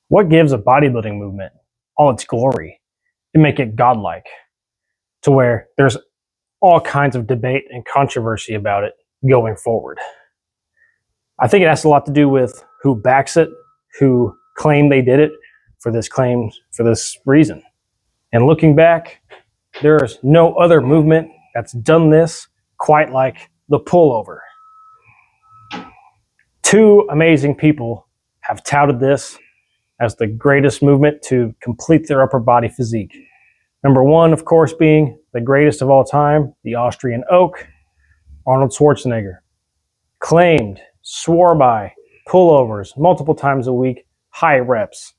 What gives a bodybuilding movement all its glory and make it godlike, to where there's all kinds of debate and controversy about it going forward? I think it has a lot to do with who backs it, who claim they did it for this claim, for this reason. And looking back, there is no other movement that's done this quite like the pullover. Two amazing people have touted this as the greatest movement to complete their upper body physique. Number one, of course, being the greatest of all time, the Austrian oak, Arnold Schwarzenegger. Claimed, swore by, pullovers multiple times a week, high reps.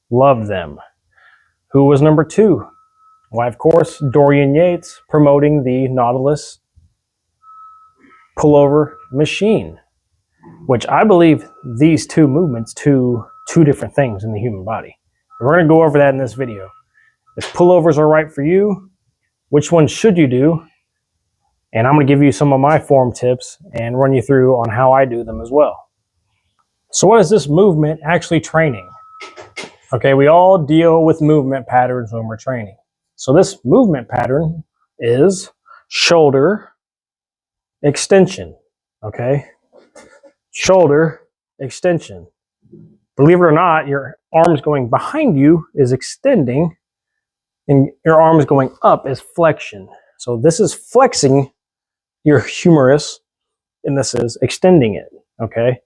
Loved them. Who was number two? Why, of course, Dorian Yates, promoting the Nautilus pullover machine, which I believe these two movements do two different things in the human body. We're going to go over that in this video. If pullovers are right for you, which one should you do? And I'm going to give you some of my form tips and run you through on how I do them as well. So what is this movement actually training? Okay, we all deal with movement patterns when we're training. So this movement pattern is shoulder extension, okay? Shoulder extension. Believe it or not, your arms going behind you is extending, and your arms going up is flexion. So this is flexing your humerus, and this is extending it, okay?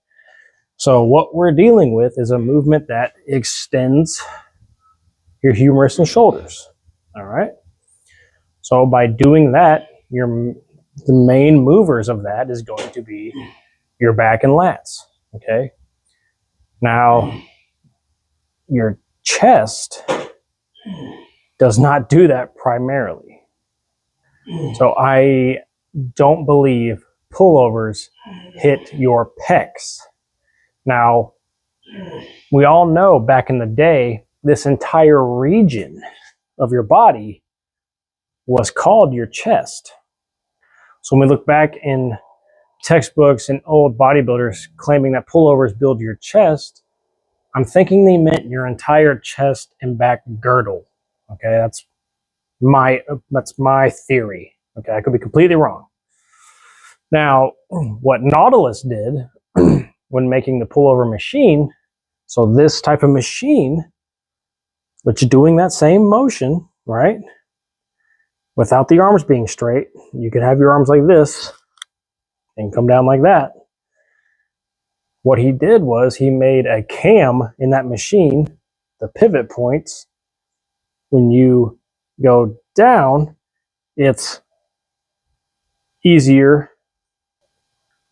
So what we're dealing with is a movement that extends your humerus and shoulders, all right? So by doing that, the main movers of that is going to be your back and lats, okay? Now, your chest does not do that primarily. So I don't believe pullovers hit your pecs. Now, we all know back in the day, this entire region of your body was called your chest. So when we look back in textbooks and old bodybuilders claiming that pullovers build your chest, I'm thinking they meant your entire chest and back girdle. Okay, that's my theory. Okay, I could be completely wrong. Now, what Nautilus did when making the pullover machine, so this type of machine, which is doing that same motion, right? Without the arms being straight, you could have your arms like this and come down like that. What he did was he made a cam in that machine, the pivot points. When you go down, it's easier.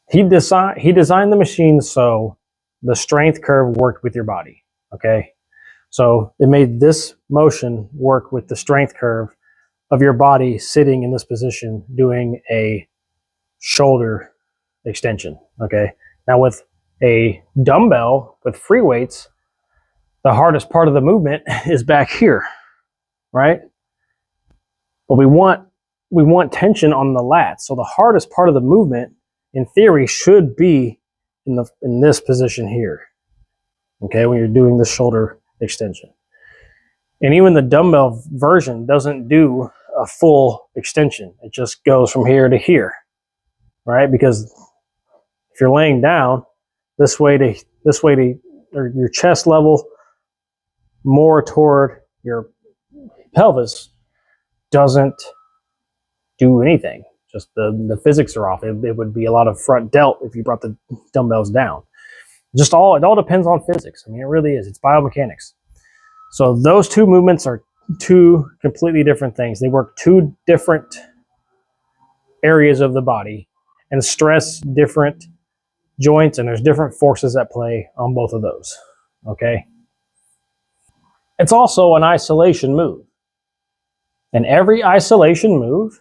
He designed the machine so the strength curve worked with your body, okay? So it made this motion work with the strength curve of your body sitting in this position doing a shoulder extension, okay? Now with a dumbbell with free weights, the hardest part of the movement is back here, right? But we want tension on the lats. So the hardest part of the movement, in theory, should be in this position here, okay, when you're doing the shoulder extension. And even the dumbbell version doesn't do a full extension. It just goes from here to here, right? Because if you're laying down, this way to or your chest level more toward your pelvis doesn't do anything. Just the physics are off. It would be a lot of front delt if you brought the dumbbells down. It all depends on physics. I mean, it really is. It's biomechanics. So those two movements are two completely different things. They work two different areas of the body and stress different joints, and there's different forces at play on both of those, okay? It's also an isolation move. And every isolation move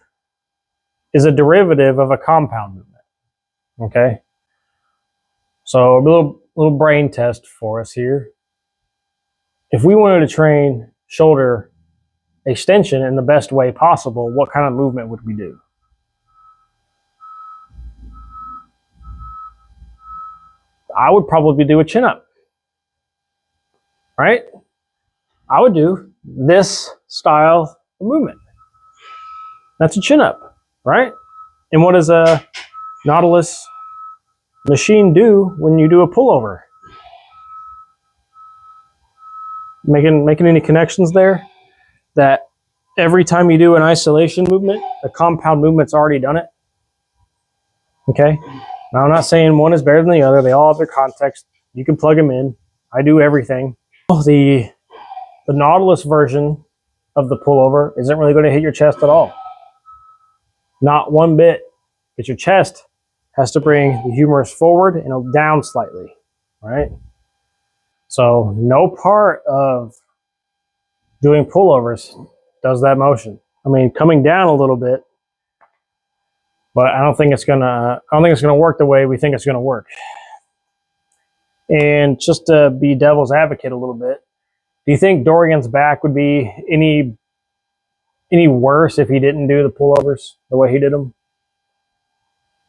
is a derivative of a compound movement, okay? So a little brain test for us here. If we wanted to train shoulder extension in the best way possible, what kind of movement would we do? I would probably do a chin-up. right? I would do this style of movement. That's a chin up, right? And what does a Nautilus machine do when you do a pullover? Making any connections there? That every time you do an isolation movement, the compound movement's already done it. Okay? Now, I'm not saying one is better than the other. They all have their context. You can plug them in. I do everything. The Nautilus version of the pullover isn't really going to hit your chest at all. Not one bit. Because your chest has to bring the humerus forward and down slightly, right? So no part of doing pullovers does that motion. I mean, coming down a little bit, but I don't think it's gonna work the way we think it's gonna work. And just to be devil's advocate a little bit, do you think Dorian's back would be any worse if he didn't do the pullovers the way he did them?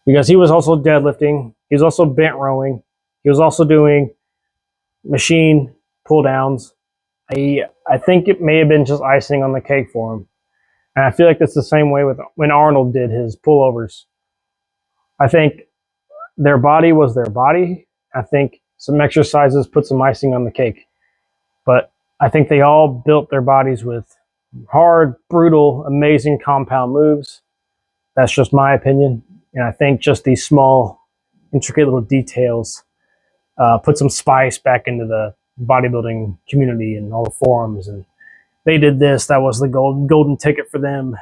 Because he was also deadlifting, he was also bent rowing, he was also doing machine pull downs. I think it may have been just icing on the cake for him. And I feel like that's the same way with when Arnold did his pullovers. I think their body was their body. I think some exercises put some icing on the cake. But I think they all built their bodies with hard, brutal, amazing compound moves. That's just my opinion. And I think just these small, intricate little details put some spice back into the bodybuilding community and all the forums. And they did this. That was the golden ticket for them.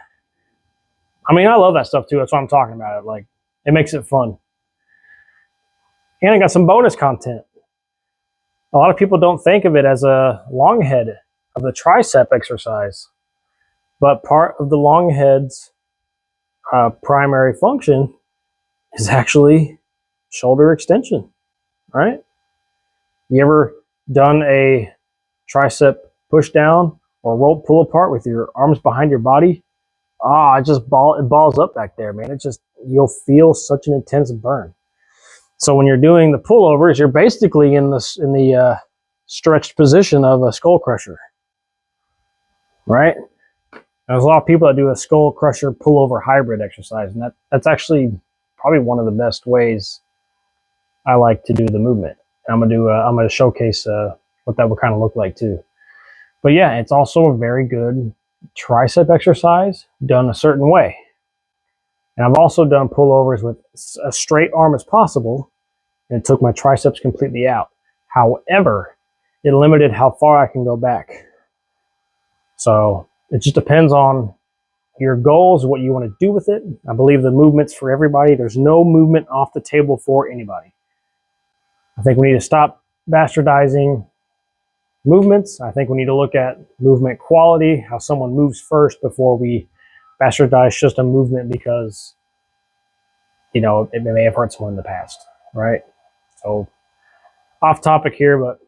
I mean, I love that stuff too. That's why I'm talking about it. Like, it makes it fun. And I got some bonus content. A lot of people don't think of it as a long head of the tricep exercise. But part of the long head's primary function is actually shoulder extension, right? You ever done a tricep push down or rope pull apart with your arms behind your body? It balls up back there, man. You'll feel such an intense burn. So when you're doing the pullovers, you're basically in the stretched position of a skull crusher, right? There's a lot of people that do a skull crusher pullover hybrid exercise, and that's actually probably one of the best ways I like to do the movement. I'm gonna showcase what that would kind of look like too. But yeah, it's also a very good tricep exercise done a certain way. And I've also done pullovers with a straight arm as possible, and it took my triceps completely out. However, it limited how far I can go back. So it just depends on your goals, what you want to do with it. I believe the movement's for everybody. There's no movement off the table for anybody. I think we need to stop bastardizing movements. I think we need to look at movement quality, how someone moves first before we bastardize just a movement because, it may have hurt someone in the past, right? So off topic here, but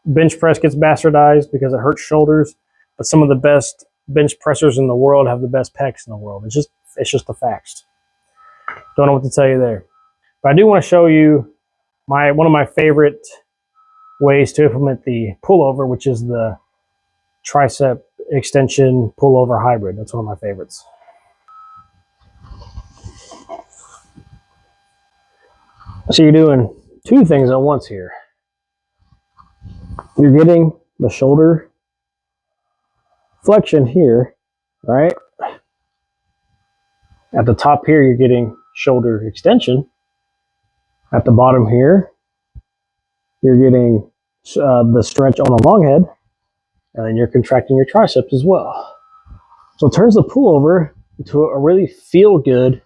bench press gets bastardized because it hurts shoulders, but some of the best bench pressers in the world have the best pecs in the world. It's just the facts. Don't know what to tell you there. But I do want to show you one of my favorite ways to implement the pullover, which is the tricep extension pullover hybrid. That's one of my favorites. So you're doing two things at once here. You're getting the shoulder flexion here, right? At the top here, you're getting shoulder extension. At the bottom here, you're getting the stretch on the long head, and then you're contracting your triceps as well. So it turns the pullover into a really feel-good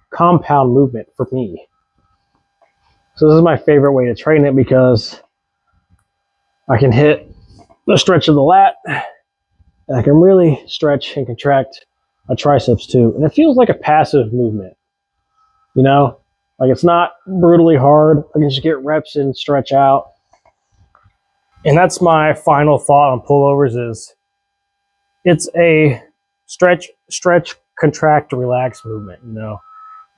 compound movement for me. So this is my favorite way to train it because I can hit the stretch of the lat, and I can really stretch and contract my triceps too. And it feels like a passive movement, like it's not brutally hard. I can just get reps in, stretch out. And that's my final thought on pullovers is it's a stretch, contract, relax movement,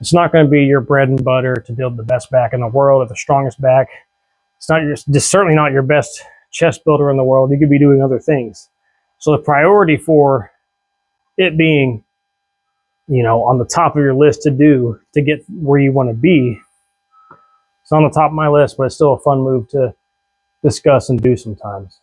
It's not going to be your bread and butter to build the best back in the world or the strongest back. It's certainly not your best chest builder in the world. You could be doing other things. So the priority for it being, on the top of your list to do to get where you want to be, it's on the top of my list, but it's still a fun move to discuss and do sometimes.